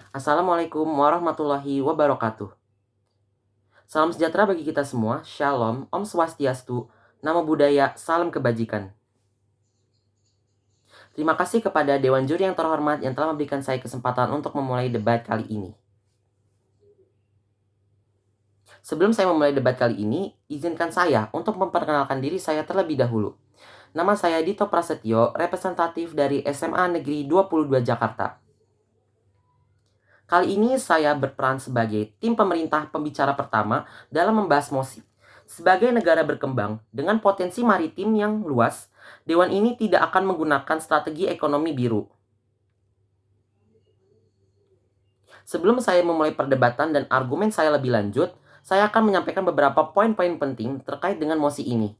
Assalamualaikum warahmatullahi wabarakatuh. Salam sejahtera bagi kita semua. Shalom, Om Swastiastu, Namo Buddhaya, salam kebajikan. Terima kasih kepada Dewan Juri yang terhormat yang telah memberikan saya kesempatan untuk memulai debat kali ini. Sebelum saya memulai debat kali ini, izinkan saya untuk memperkenalkan diri saya terlebih dahulu. Nama saya Dito Prasetyo, representatif dari SMA Negeri 22 Jakarta. Kali ini saya berperan sebagai tim pemerintah pembicara pertama dalam membahas mosi. Sebagai negara berkembang dengan potensi maritim yang luas, Dewan ini tidak akan menggunakan strategi ekonomi biru. Sebelum saya memulai perdebatan dan argumen saya lebih lanjut, saya akan menyampaikan beberapa poin-poin penting terkait dengan mosi ini.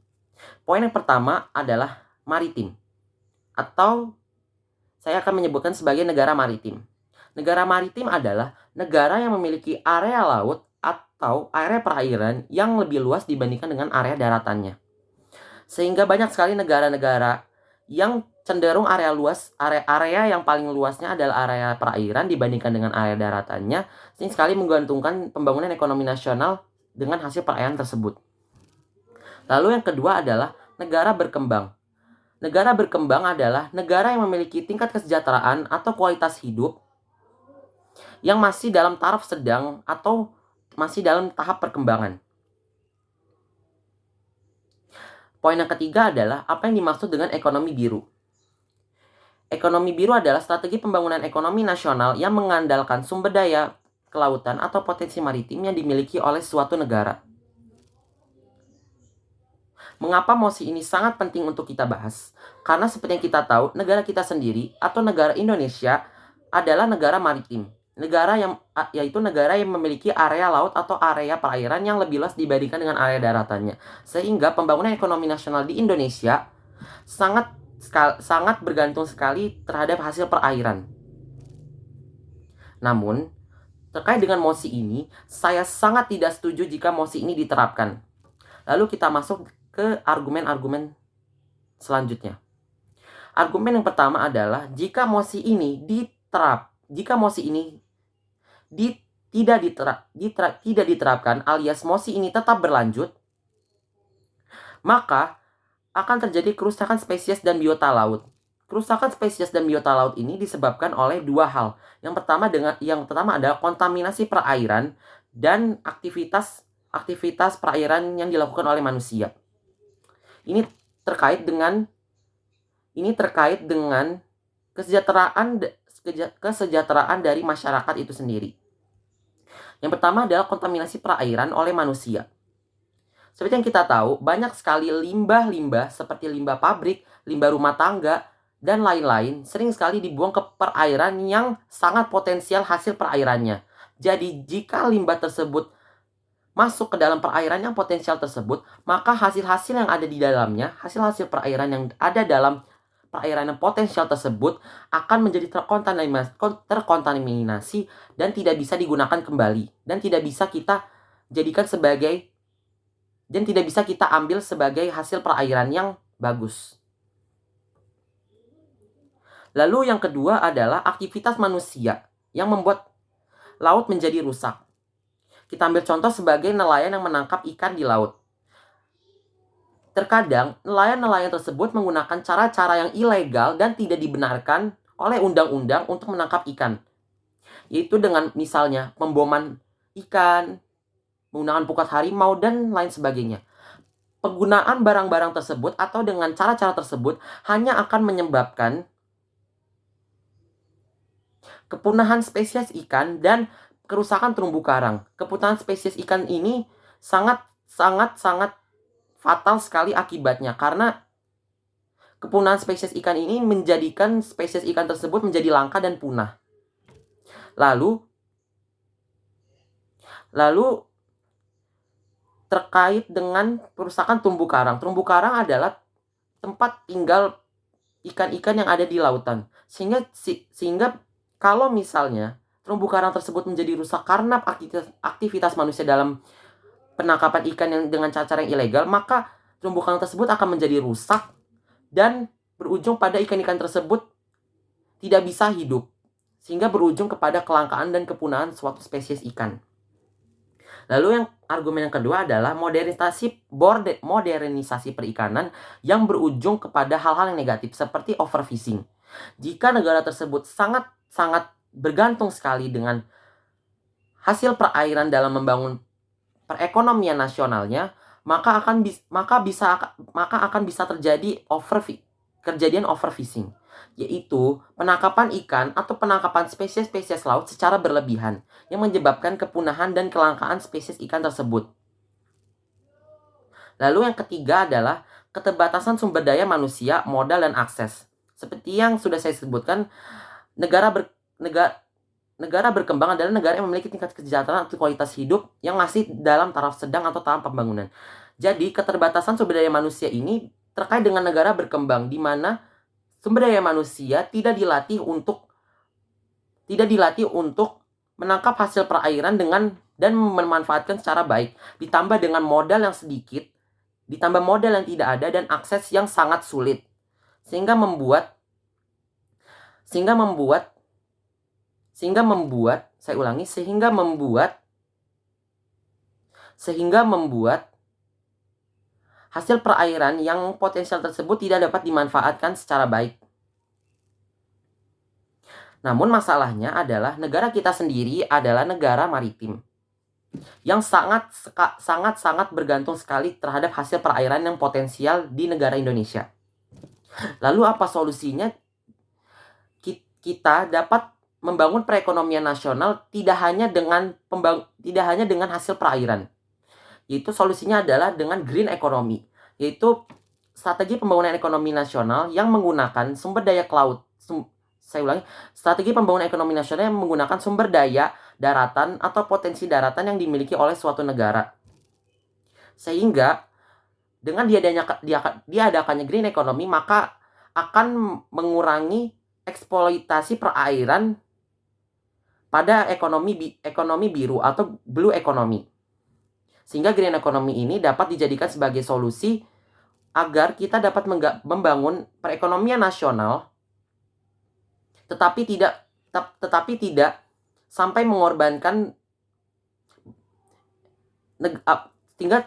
Poin yang pertama adalah maritim, atau saya akan menyebutkan sebagai negara maritim. Negara maritim adalah negara yang memiliki area laut atau area perairan yang lebih luas dibandingkan dengan area daratannya. Sehingga banyak sekali negara-negara yang cenderung area luas, area yang paling luasnya adalah area perairan dibandingkan dengan area daratannya, sering sekali menggantungkan pembangunan ekonomi nasional dengan hasil perairan tersebut. Lalu yang kedua adalah negara berkembang. Negara berkembang adalah negara yang memiliki tingkat kesejahteraan atau kualitas hidup yang masih dalam taraf sedang atau masih dalam tahap perkembangan. Poin yang ketiga adalah apa yang dimaksud dengan ekonomi biru. Ekonomi biru adalah strategi pembangunan ekonomi nasional yang mengandalkan sumber daya kelautan atau potensi maritim yang dimiliki oleh suatu negara. Mengapa mosi ini sangat penting untuk kita bahas? Karena seperti yang kita tahu, negara kita sendiri atau negara Indonesia adalah negara maritim. Yaitu negara yang memiliki area laut atau area perairan yang lebih luas dibandingkan dengan area daratannya. Sehingga pembangunan ekonomi nasional di Indonesia sangat bergantung sekali terhadap hasil perairan. Namun, terkait dengan mosi ini, saya sangat tidak setuju jika mosi ini diterapkan. Lalu kita masuk ke argumen-argumen selanjutnya. Argumen yang pertama adalah jika mosi ini tidak diterapkan alias mosi ini tetap berlanjut, maka akan terjadi kerusakan spesies dan biota laut. Kerusakan spesies dan biota laut ini disebabkan oleh dua hal. Yang pertama adalah kontaminasi perairan dan aktivitas perairan yang dilakukan oleh manusia. Ini terkait dengan kesejahteraan dari masyarakat itu sendiri. Yang pertama adalah kontaminasi perairan oleh manusia. Seperti yang kita tahu, banyak sekali limbah-limbah seperti limbah pabrik, limbah rumah tangga, dan lain-lain sering sekali dibuang ke perairan yang sangat potensial hasil perairannya. Jadi, jika limbah tersebut masuk ke dalam perairan yang potensial tersebut, maka hasil-hasil yang ada di dalamnya, hasil-hasil perairan yang ada dalam perairan yang potensial tersebut akan menjadi terkontaminasi dan tidak bisa digunakan kembali dan tidak bisa kita ambil sebagai hasil perairan yang bagus. Lalu yang kedua adalah aktivitas manusia yang membuat laut menjadi rusak. Kita ambil contoh sebagai nelayan yang menangkap ikan di laut. Terkadang nelayan-nelayan tersebut menggunakan cara-cara yang ilegal dan tidak dibenarkan oleh undang-undang untuk menangkap ikan. Yaitu dengan misalnya pemboman ikan, menggunakan pukat harimau, dan lain sebagainya. Penggunaan barang-barang tersebut atau dengan cara-cara tersebut hanya akan menyebabkan kepunahan spesies ikan dan kerusakan terumbu karang. Kepunahan spesies ikan ini sangat fatal sekali akibatnya, karena kepunahan spesies ikan ini menjadikan spesies ikan tersebut menjadi langka dan punah. Lalu terkait dengan kerusakan terumbu karang. Terumbu karang adalah tempat tinggal ikan-ikan yang ada di lautan. Sehingga kalau misalnya terumbu karang tersebut menjadi rusak karena aktivitas manusia dalam penangkapan ikan yang dengan cara yang ilegal, maka terumbu karang tersebut akan menjadi rusak dan berujung pada ikan-ikan tersebut tidak bisa hidup. sehingga berujung kepada kelangkaan dan kepunahan suatu spesies ikan. Lalu argumen yang kedua adalah modernisasi perikanan yang berujung kepada hal-hal yang negatif seperti overfishing. Jika negara tersebut sangat bergantung sekali dengan hasil perairan dalam membangun perekonomian nasionalnya, maka akan bisa terjadi kejadian overfishing, yaitu penangkapan ikan atau penangkapan spesies-spesies laut secara berlebihan yang menyebabkan kepunahan dan kelangkaan spesies ikan tersebut. Lalu yang ketiga adalah keterbatasan sumber daya manusia, modal, dan akses. Seperti yang sudah saya sebutkan, negara berkembang adalah negara yang memiliki tingkat kesejahteraan atau kualitas hidup yang masih dalam taraf sedang atau tahap pembangunan. Jadi, keterbatasan sumber daya manusia ini terkait dengan negara berkembang, di mana sumber daya manusia tidak dilatih untuk menangkap hasil perairan dan memanfaatkan secara baik, ditambah dengan modal yang sedikit, ditambah modal yang tidak ada, dan akses yang sangat sulit, sehingga membuat hasil perairan yang potensial tersebut tidak dapat dimanfaatkan secara baik. Namun masalahnya adalah negara kita sendiri adalah negara maritim yang sangat bergantung sekali terhadap hasil perairan yang potensial di negara Indonesia. Lalu apa solusinya? Kita dapat membangun perekonomian nasional tidak hanya dengan hasil perairan. Yaitu solusinya adalah dengan green economy, yaitu strategi pembangunan ekonomi nasional yang menggunakan sumber daya laut. Strategi pembangunan ekonomi nasional yang menggunakan sumber daya daratan atau potensi daratan yang dimiliki oleh suatu negara. Sehingga dengan diadakannya green economy, maka akan mengurangi eksploitasi perairan pada ekonomi biru atau blue economy. Sehingga green economy ini dapat dijadikan sebagai solusi agar kita dapat membangun perekonomian nasional, tetapi tidak sampai mengorbankan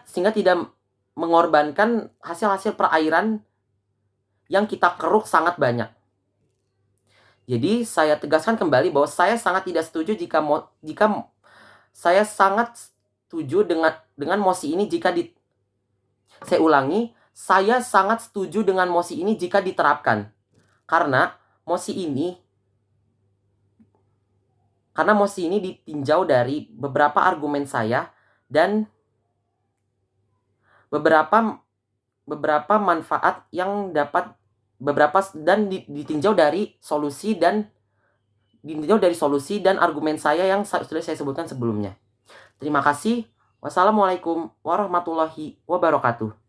sehingga tidak mengorbankan hasil-hasil perairan yang kita keruk sangat banyak. Jadi saya tegaskan kembali bahwa saya sangat tidak setuju saya sangat setuju dengan mosi ini saya ulangi, saya sangat setuju dengan mosi ini jika diterapkan. Karena mosi ini ditinjau dari beberapa argumen saya dan beberapa manfaat yang dapat ditinjau dari solusi dan argumen saya yang sudah saya sebutkan sebelumnya. Terima kasih. Wassalamualaikum warahmatullahi wabarakatuh.